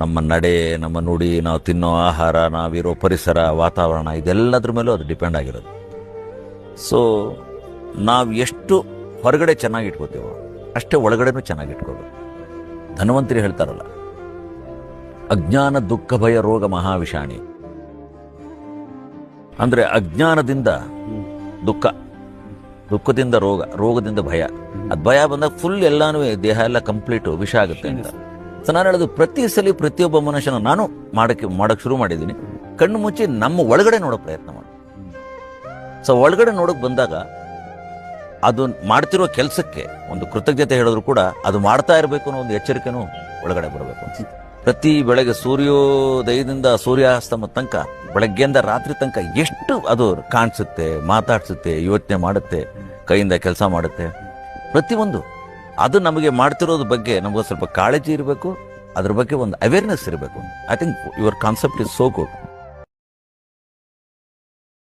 ನಮ್ಮ ನಡೆ, ನಮ್ಮ ನುಡಿ, ನಾವು ತಿನ್ನೋ ಆಹಾರ, ನಾವಿರೋ ಪರಿಸರ, ವಾತಾವರಣ, ಇದೆಲ್ಲದ್ರ ಮೇಲೂ ಅದು ಡಿಪೆಂಡ್ ಆಗಿರೋದು. ಸೊ ನಾವು ಎಷ್ಟು ಹೊರಗಡೆ ಚೆನ್ನಾಗಿ ಇಟ್ಕೋತೀವೋ ಅಷ್ಟೇ ಒಳಗಡೆನೂ ಚೆನ್ನಾಗಿ ಇಟ್ಕೋಬೇಕು. ಧನ್ವಂತರಿ ಹೇಳ್ತಾರಲ್ಲ, ಅಜ್ಞಾನ ದುಃಖ ಭಯ ರೋಗ ಮಹಾವಿಷಾಣಿ. ಅಂದರೆ ಅಜ್ಞಾನದಿಂದ ದುಃಖ, ದುಃಖದಿಂದ ರೋಗ, ರೋಗದಿಂದ ಭಯ. ಅದು ಭಯ ಬಂದಾಗ ಫುಲ್ ಎಲ್ಲಾನು ದೇಹ ಎಲ್ಲ ಕಂಪ್ಲೀಟು ವಿಷ ಆಗುತ್ತೆ ಅಂತ. ಸೊ ನಾನು ಹೇಳೋದು, ಪ್ರತಿ ಸಲ ಪ್ರತಿಯೊಬ್ಬ ಮನುಷ್ಯನ ನಾನು ಮಾಡೋಕ್ಕೆ ಶುರು ಮಾಡಿದ್ದೀನಿ, ಕಣ್ಣು ಮುಚ್ಚಿ ನಮ್ಮ ಒಳಗಡೆ ನೋಡೋ ಪ್ರಯತ್ನ ಮಾಡಿ. ಸೊ ಒಳಗಡೆ ನೋಡೋಕೆ ಬಂದಾಗ ಅದು ಮಾಡ್ತಿರೋ ಕೆಲಸಕ್ಕೆ ಒಂದು ಕೃತಜ್ಞತೆ ಹೇಳಿದ್ರು ಕೂಡ ಅದು ಮಾಡ್ತಾ ಇರಬೇಕು ಅನ್ನೋ ಒಂದು ಎಚ್ಚರಿಕೆನೂ ಒಳಗಡೆ ಬರಬೇಕು ಅಂತ. ಪ್ರತಿ ಬೆಳಗ್ಗೆ ಸೂರ್ಯೋದಯದಿಂದ ಸೂರ್ಯಾಸ್ತಮ ತನಕ, ಬೆಳಗ್ಗೆಯಿಂದ ರಾತ್ರಿ ತನಕ ಎಷ್ಟು ಅದು ಕಾಣಿಸುತ್ತೆ, ಮಾತಾಡ್ಸುತ್ತೆ, ಯೋಚನೆ ಮಾಡುತ್ತೆ, ಕೈಯಿಂದ ಕೆಲಸ ಮಾಡುತ್ತೆ, ಪ್ರತಿಯೊಂದು ಅದು ನಮಗೆ ಮಾಡ್ತಿರೋದ್ರ ಬಗ್ಗೆ ನಮಗೊಂದು ಸ್ವಲ್ಪ ಕಾಳಜಿ ಇರಬೇಕು, ಅದ್ರ ಬಗ್ಗೆ ಒಂದು ಅವೇರ್ನೆಸ್ ಇರಬೇಕು. I think your concept is so good.